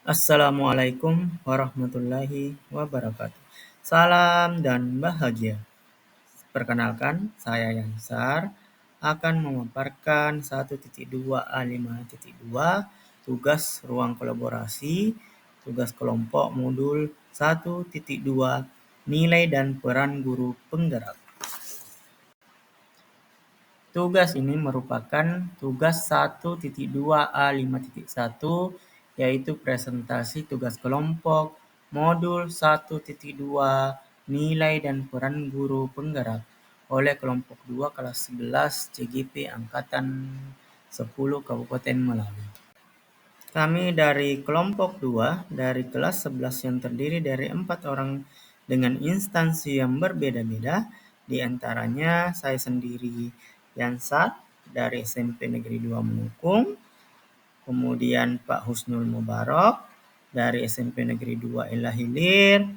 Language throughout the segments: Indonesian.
Assalamualaikum warahmatullahi wabarakatuh. Salam dan bahagia. Perkenalkan, saya Yansar akan memaparkan 1.2A5.2 tugas ruang kolaborasi, tugas kelompok modul 1.2 nilai dan peran guru penggerak. Tugas ini merupakan tugas 1.2A5.1 yaitu presentasi tugas kelompok modul 1.2 nilai dan peran guru penggerak oleh kelompok 2 kelas 11 CGP angkatan 10 Kabupaten Melawi. Kami dari kelompok 2 dari kelas 11 yang terdiri dari 4 orang dengan instansi yang berbeda-beda, di antaranya saya sendiri Yansat dari SMP Negeri 2 Menukung, kemudian Pak Husnul Mubarak dari SMP Negeri 2 Elah Hilir,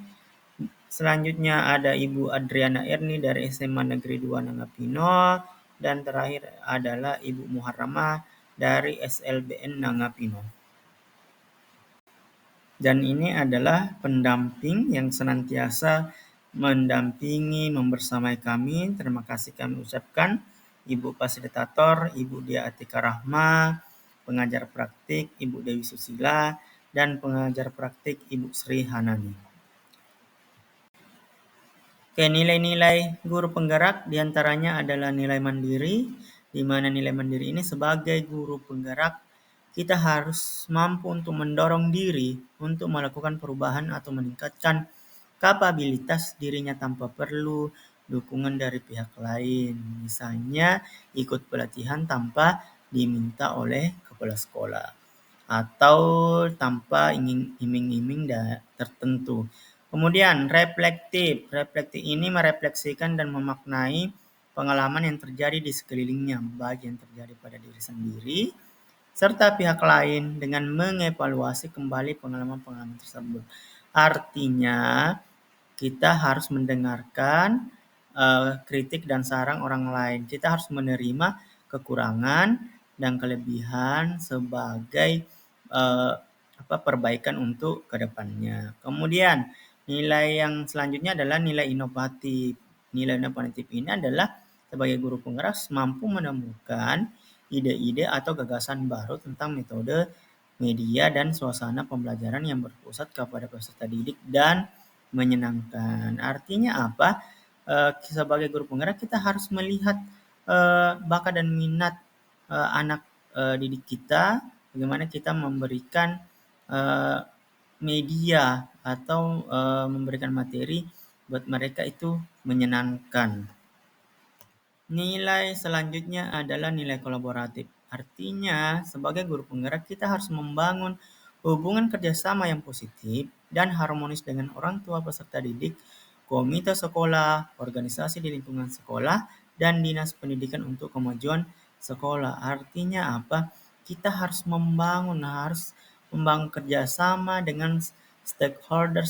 selanjutnya ada Ibu Adriana Erni dari SMA Negeri 2 Nangapino, dan terakhir adalah Ibu Muharramah dari SLBN Nangapino. Dan ini adalah pendamping yang senantiasa mendampingi, membersamai kami. Terima kasih kami ucapkan Ibu Fasilitator, Ibu Dia Atika Rahma, pengajar praktik Ibu Dewi Susila, dan pengajar praktik Ibu Sri Hanani. Oke, nilai-nilai guru penggerak diantaranya adalah nilai mandiri, di mana nilai mandiri ini sebagai guru penggerak kita harus mampu untuk mendorong diri untuk melakukan perubahan atau meningkatkan kapabilitas dirinya tanpa perlu dukungan dari pihak lain. Misalnya ikut pelatihan tanpa diminta oleh kepala sekolah atau tanpa iming-iming tertentu. Kemudian reflektif. Reflektif ini merefleksikan dan memaknai pengalaman yang terjadi di sekelilingnya, baik yang terjadi pada diri sendiri serta pihak lain dengan mengevaluasi kembali pengalaman-pengalaman tersebut. Artinya, kita harus mendengarkan kritik dan saran orang lain. Kita harus menerima kekurangan dan kelebihan sebagai perbaikan untuk kedepannya. Kemudian, nilai yang selanjutnya adalah nilai inovatif. Nilai inovatif ini adalah sebagai guru penggerak mampu menemukan ide-ide atau gagasan baru tentang metode, media, dan suasana pembelajaran yang berpusat kepada peserta didik dan menyenangkan. Artinya apa? Sebagai guru penggerak kita harus melihat bakat dan minat anak didik kita, bagaimana kita memberikan media atau memberikan materi buat mereka itu menyenangkan. Nilai selanjutnya adalah nilai kolaboratif. Artinya, sebagai guru penggerak kita harus membangun hubungan kerjasama yang positif dan harmonis dengan orang tua peserta didik, komite sekolah, organisasi di lingkungan sekolah, dan dinas pendidikan untuk kemajuan sekolah. Artinya apa? Kita harus membangun kerjasama dengan stakeholder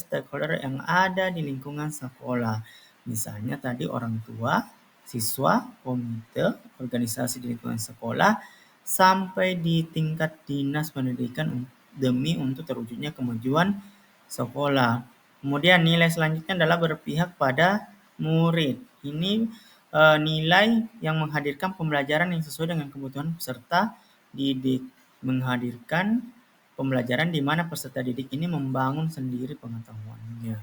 yang ada di lingkungan sekolah. Misalnya tadi orang tua, siswa, komite, organisasi di lingkungan sekolah, sampai di tingkat dinas pendidikan demi untuk terwujudnya kemajuan sekolah. Kemudian nilai selanjutnya adalah berpihak pada murid. Ini nilai yang menghadirkan pembelajaran yang sesuai dengan kebutuhan peserta didik. Menghadirkan pembelajaran di mana peserta didik ini membangun sendiri pengetahuannya.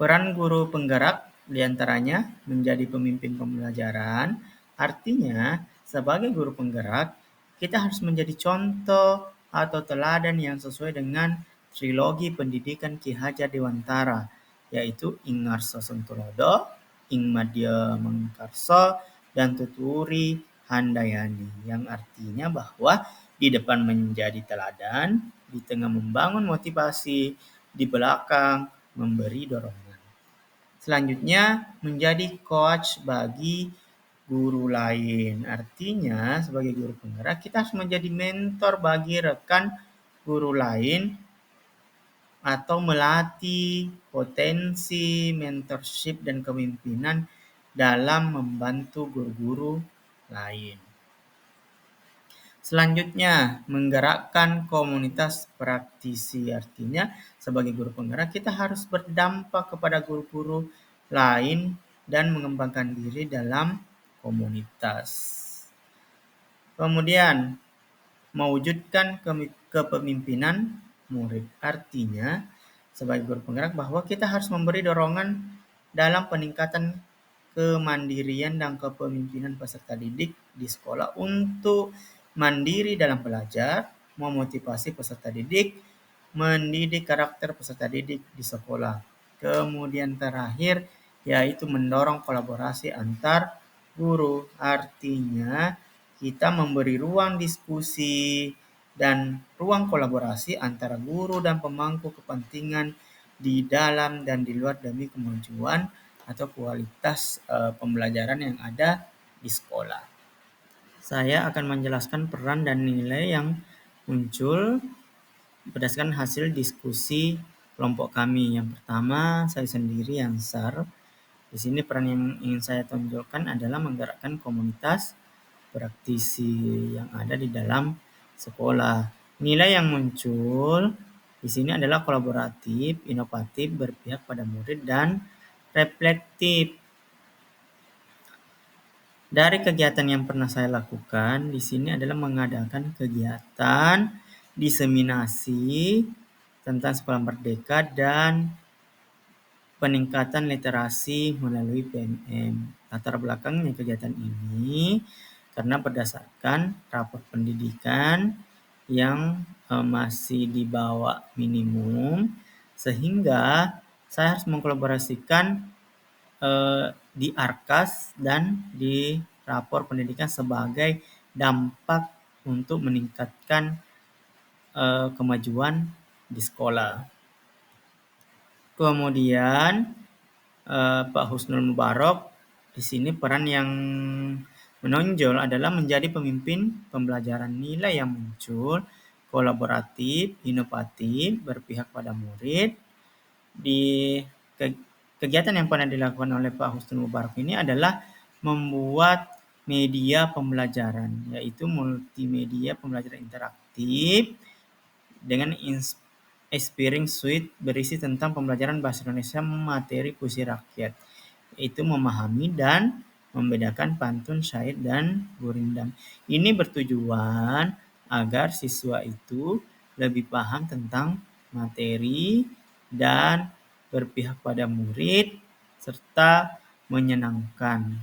Peran guru penggerak diantaranya menjadi pemimpin pembelajaran, artinya sebagai guru penggerak, kita harus menjadi contoh atau teladan yang sesuai dengan trilogi pendidikan Ki Hajar Dewantara, yaitu Ing Ngarso Sentulodo, Ing Madya Mangkarso, dan Tuturi Handayani, yang artinya bahwa di depan menjadi teladan, di tengah membangun motivasi, di belakang memberi dorongan. Selanjutnya, menjadi coach bagi guru lain. Artinya, sebagai guru penggerak, kita harus menjadi mentor bagi rekan guru lain atau melatih potensi mentorship dan kepemimpinan dalam membantu guru-guru lain. Selanjutnya, menggerakkan komunitas praktisi. Artinya, sebagai guru penggerak, kita harus berdampak kepada guru-guru lain dan mengembangkan diri dalam komunitas. Kemudian, mewujudkan kepemimpinan murid. Artinya, sebagai guru penggerak bahwa kita harus memberi dorongan dalam peningkatan kemandirian dan kepemimpinan peserta didik di sekolah untuk mandiri dalam belajar, memotivasi peserta didik, mendidik karakter peserta didik di sekolah. Kemudian terakhir, yaitu mendorong kolaborasi antar guru. Artinya, kita memberi ruang diskusi dan ruang kolaborasi antara guru dan pemangku kepentingan di dalam dan di luar demi kemajuan atau kualitas pembelajaran yang ada di sekolah. Saya akan menjelaskan peran dan nilai yang muncul berdasarkan hasil diskusi kelompok kami. Yang pertama, saya sendiri Ansar. Di sini peran yang ingin saya tonjolkan adalah menggerakkan komunitas praktisi yang ada di dalam sekolah. Nilai yang muncul di sini adalah kolaboratif, inovatif, berpihak pada murid, dan reflektif. Dari kegiatan yang pernah saya lakukan di sini adalah mengadakan kegiatan diseminasi tentang sekolah merdeka dan peningkatan literasi melalui PMM. Latar belakangnya kegiatan ini karena berdasarkan rapor pendidikan yang masih di bawah minimum, sehingga saya harus mengkolaborasikan di Arkas dan di rapor pendidikan sebagai dampak untuk meningkatkan kemajuan di sekolah. Kemudian Pak Husnul Mubarak di sini peran yang menonjol adalah menjadi pemimpin pembelajaran. Nilai yang muncul kolaboratif, inovatif, berpihak pada murid. Di kegiatan yang pernah dilakukan oleh Pak Husnul Mubarak ini adalah membuat media pembelajaran, yaitu multimedia pembelajaran interaktif dengan Inspiring Suite berisi tentang pembelajaran bahasa Indonesia materi puisi rakyat, yaitu memahami dan membedakan pantun, syair, dan gurindam. Ini bertujuan agar siswa itu lebih paham tentang materi dan berpihak pada murid serta menyenangkan.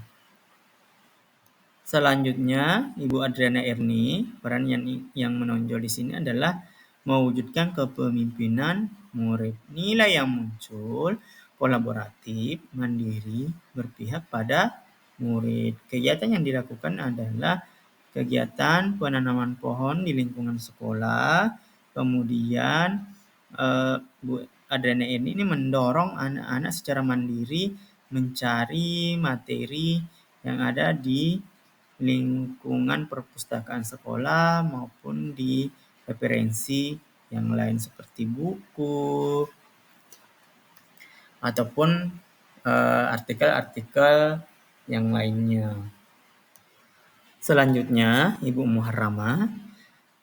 Selanjutnya, Ibu Adriana Erni, peran yang menonjol di sini adalah mewujudkan kepemimpinan murid. Nilai yang muncul kolaboratif, mandiri, berpihak pada murid. Kegiatan yang dilakukan adalah kegiatan penanaman pohon di lingkungan sekolah. Kemudian Bu Adriana Erni ini mendorong anak-anak secara mandiri mencari materi yang ada di lingkungan perpustakaan sekolah maupun di referensi yang lain seperti buku ataupun artikel-artikel yang lainnya. Selanjutnya, Ibu Muharramah.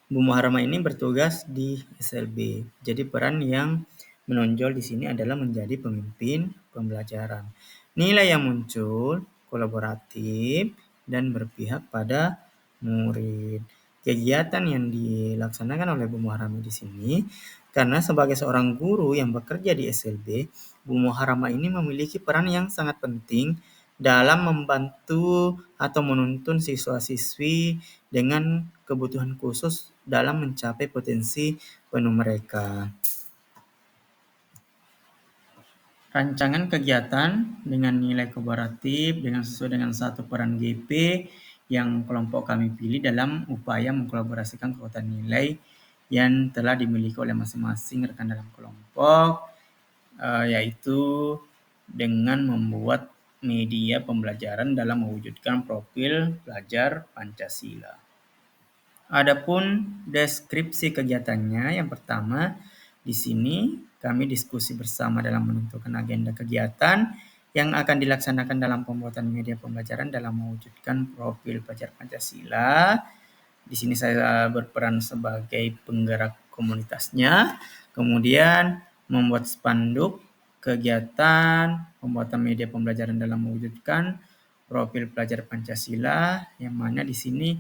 Bu Muharramah ini bertugas di SLB. Jadi peran yang menonjol di sini adalah menjadi pemimpin pembelajaran. Nilai yang muncul kolaboratif dan berpihak pada murid. Kegiatan yang dilaksanakan oleh Bu Muharramah di sini karena sebagai seorang guru yang bekerja di SLB, Bu Muharramah ini memiliki peran yang sangat penting dalam membantu atau menuntun siswa-siswi dengan kebutuhan khusus dalam mencapai potensi penuh mereka. Rancangan kegiatan dengan nilai kolaboratif dengan sesuai dengan satu peran GP yang kelompok kami pilih dalam upaya mengkolaborasikan kekuatan nilai yang telah dimiliki oleh masing-masing rekan dalam kelompok, yaitu dengan membuat media pembelajaran dalam mewujudkan profil pelajar Pancasila. Adapun deskripsi kegiatannya, yang pertama di sini kami diskusi bersama dalam menentukan agenda kegiatan yang akan dilaksanakan dalam pembuatan media pembelajaran dalam mewujudkan profil pelajar Pancasila. Di sini saya berperan sebagai penggerak komunitasnya, kemudian membuat spanduk kegiatan pembuatan media pembelajaran dalam mewujudkan profil pelajar Pancasila, yang mana di sini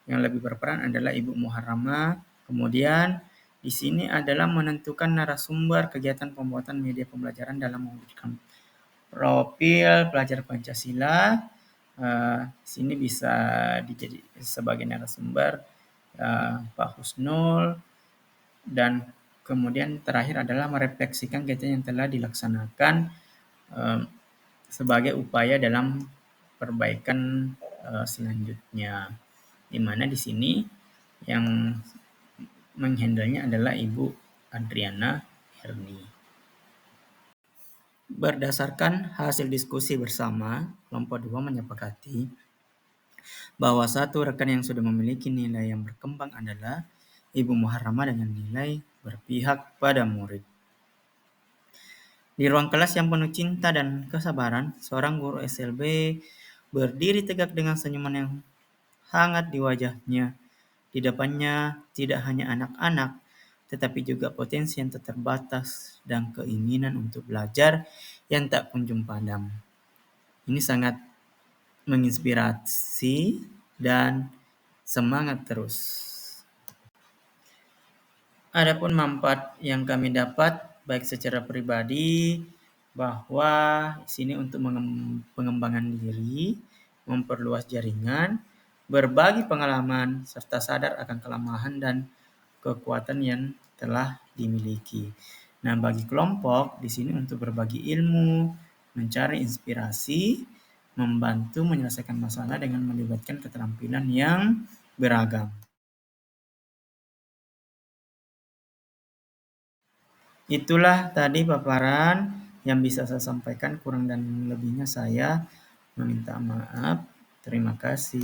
yang lebih berperan adalah Ibu Muharrama. Kemudian di sini adalah menentukan narasumber kegiatan pembuatan media pembelajaran dalam mewujudkan profil pelajar Pancasila. Di sini bisa dijadi sebagai narasumber Pak Husnul, dan kemudian terakhir adalah merefleksikan kegiatan yang telah dilaksanakan sebagai upaya dalam perbaikan selanjutnya. Di mana di sini yang menghandle-nya adalah Ibu Adriana Herni. Berdasarkan hasil diskusi bersama, kelompok 2 menyepakati bahwa satu rekan yang sudah memiliki nilai yang berkembang adalah Ibu Muharrama dengan nilai berpihak pada murid. Di ruang kelas yang penuh cinta dan kesabaran, seorang guru SLB berdiri tegak dengan senyuman yang hangat di wajahnya. Di depannya tidak hanya anak-anak, tetapi juga potensi yang tak terbatas dan keinginan untuk belajar yang tak kunjung padam. Ini sangat menginspirasi dan semangat terus. Adapun manfaat yang kami dapat baik secara pribadi bahwa di sini untuk pengembangan diri, memperluas jaringan, berbagi pengalaman serta sadar akan kelemahan dan kekuatan yang telah dimiliki. Nah, bagi kelompok di sini untuk berbagi ilmu, mencari inspirasi, membantu menyelesaikan masalah dengan melibatkan keterampilan yang beragam. Itulah tadi paparan yang bisa saya sampaikan, kurang dan lebihnya saya meminta maaf. Terima kasih.